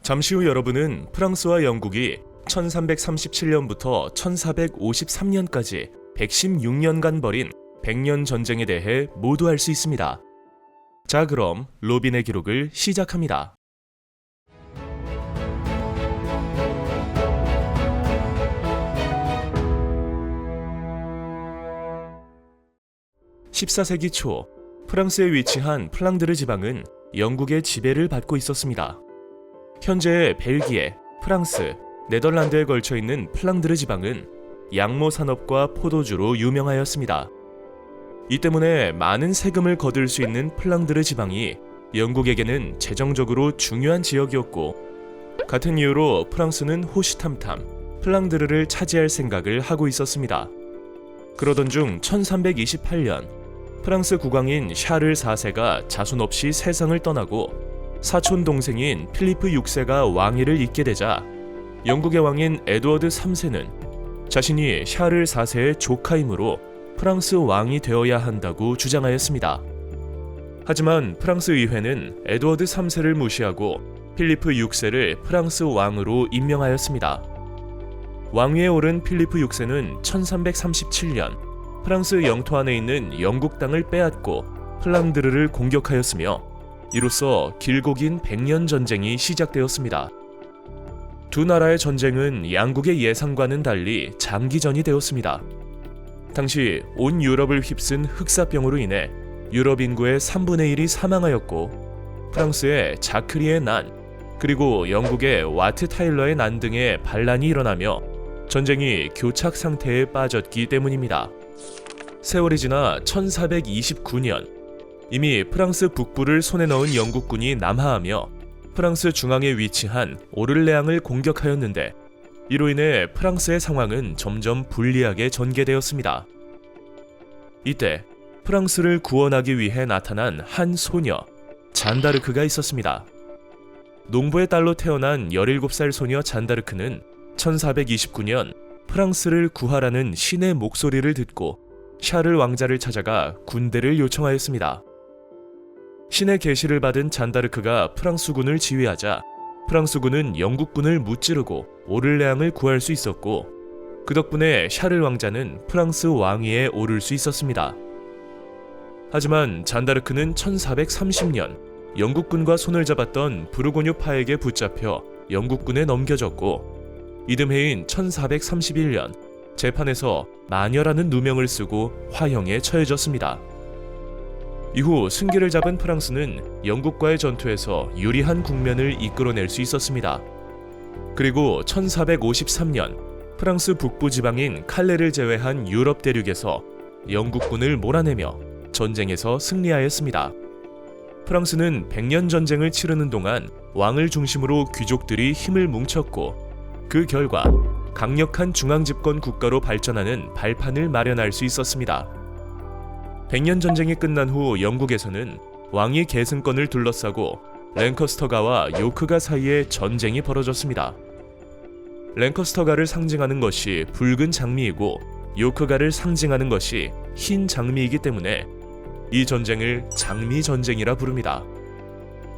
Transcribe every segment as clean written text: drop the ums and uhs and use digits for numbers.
잠시 후 여러분은 프랑스와 영국이 1337년부터 1453년까지 116년간 벌인 100년 전쟁에 대해 모두 알 수 있습니다. 자, 그럼 로빈의 기록을 시작합니다. (14세기) 초 프랑스에 위치한 플랑드르 지방은 영국의 지배를 받고 있었습니다. 현재의 벨기에, 프랑스, 네덜란드에 걸쳐 있는 플랑드르 지방은 양모 산업과 포도주로 유명하였습니다. 이 때문에 많은 세금을 거둘 수 있는 플랑드르 지방이 영국에게는 재정적으로 중요한 지역이었고, 같은 이유로 프랑스는 호시탐탐 플랑드르를 차지할 생각을 하고 있었습니다. 그러던 중 1328년 프랑스 국왕인 샤를 4세가 자손 없이 세상을 떠나고 사촌 동생인 필리프 6세가 왕위를 잇게 되자 영국의 왕인 에드워드 3세는 자신이 샤를 4세의 조카이므로 프랑스 왕이 되어야 한다고 주장하였습니다. 하지만 프랑스 의회는 에드워드 3세를 무시하고 필리프 6세를 프랑스 왕으로 임명하였습니다. 왕위에 오른 필리프 6세는 1337년 프랑스 영토 안에 있는 영국 땅을 빼앗고 플랑드르를 공격하였으며 이로써 길고 긴 100년 전쟁이 시작되었습니다. 두 나라의 전쟁은 양국의 예상과는 달리 장기전이 되었습니다. 당시 온 유럽을 휩쓴 흑사병으로 인해 유럽 인구의 3분의 1이 사망하였고, 프랑스의 자크리의 난, 그리고 영국의 와트 타일러의 난 등의 반란이 일어나며 전쟁이 교착 상태에 빠졌기 때문입니다. 세월이 지나 1429년 이미 프랑스 북부를 손에 넣은 영국군이 남하하며 프랑스 중앙에 위치한 오를레앙을 공격하였는데, 이로 인해 프랑스의 상황은 점점 불리하게 전개되었습니다. 이때 프랑스를 구원하기 위해 나타난 한 소녀 잔다르크가 있었습니다. 농부의 딸로 태어난 17살 소녀 잔다르크는 1429년 프랑스를 구하라는 신의 목소리를 듣고 샤를 왕자를 찾아가 군대를 요청하였습니다. 신의 계시를 받은 잔다르크가 프랑스군을 지휘하자 프랑스군은 영국군을 무찌르고 오를레앙을 구할 수 있었고, 그 덕분에 샤를 왕자는 프랑스 왕위에 오를 수 있었습니다. 하지만 잔다르크는 1430년 영국군과 손을 잡았던 부르고뉴파에게 붙잡혀 영국군에 넘겨졌고, 이듬해인 1431년 재판에서 마녀라는 누명을 쓰고 화형에 처해졌습니다. 이후 승기를 잡은 프랑스는 영국과의 전투에서 유리한 국면을 이끌어낼 수 있었습니다. 그리고 1453년 프랑스 북부 지방인 칼레를 제외한 유럽 대륙에서 영국군을 몰아내며 전쟁에서 승리하였습니다. 프랑스는 100년 전쟁을 치르는 동안 왕을 중심으로 귀족들이 힘을 뭉쳤고, 그 결과 강력한 중앙집권 국가로 발전하는 발판을 마련할 수 있었습니다. 100년 전쟁이 끝난 후 영국에서는 왕위 계승권을 둘러싸고 랭커스터가와 요크가 사이에 전쟁이 벌어졌습니다. 랭커스터가를 상징하는 것이 붉은 장미이고 요크가를 상징하는 것이 흰 장미이기 때문에 이 전쟁을 장미 전쟁이라 부릅니다.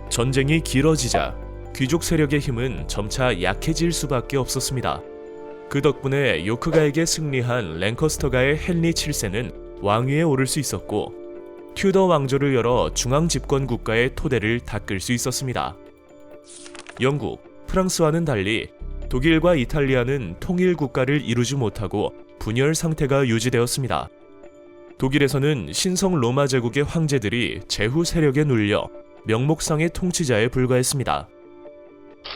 전쟁이 길어지자 귀족 세력의 힘은 점차 약해질 수밖에 없었습니다. 그 덕분에 요크가에게 승리한 랭커스터가의 헨리 7세는 왕위에 오를 수 있었고, 튜더 왕조를 열어 중앙 집권 국가의 토대를 닦을 수 있었습니다. 영국, 프랑스와는 달리 독일과 이탈리아는 통일 국가를 이루지 못하고 분열 상태가 유지되었습니다. 독일에서는 신성 로마 제국의 황제들이 제후 세력에 눌려 명목상의 통치자에 불과했습니다.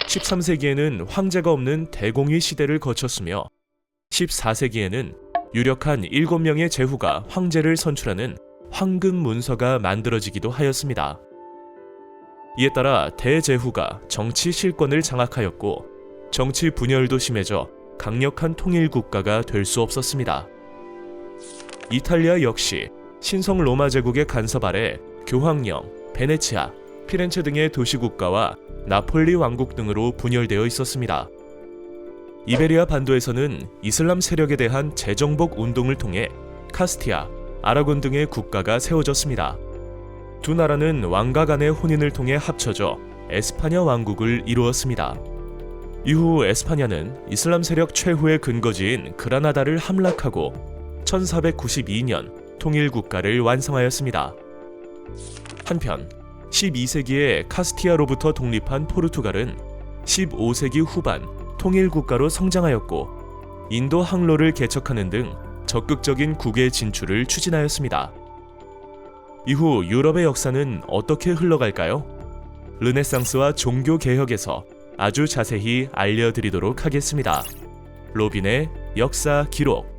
13세기에는 황제가 없는 대공의 시대를 거쳤으며 14세기에는 유력한 7명의 제후가 황제를 선출하는 황금 문서가 만들어지기도 하였습니다. 이에 따라 대제후가 정치 실권을 장악하였고, 정치 분열도 심해져 강력한 통일 국가가 될 수 없었습니다. 이탈리아 역시 신성 로마 제국의 간섭 아래 교황령, 베네치아, 피렌체 등의 도시국가와 나폴리 왕국 등으로 분열되어 있었습니다. 이베리아 반도에서는 이슬람 세력에 대한 재정복 운동을 통해 카스티아, 아라곤 등의 국가가 세워졌습니다. 두 나라는 왕가 간의 혼인을 통해 합쳐져 에스파냐 왕국을 이루었습니다. 이후 에스파냐는 이슬람 세력 최후의 근거지인 그라나다를 함락하고 1492년 통일국가를 완성하였습니다. 한편 12세기에 카스티아로부터 독립한 포르투갈은 15세기 후반 통일국가로 성장하였고 인도 항로를 개척하는 등 적극적인 국외 진출을 추진하였습니다. 이후 유럽의 역사는 어떻게 흘러갈까요? 르네상스와 종교 개혁에서 아주 자세히 알려드리도록 하겠습니다. 로빈의 역사 기록.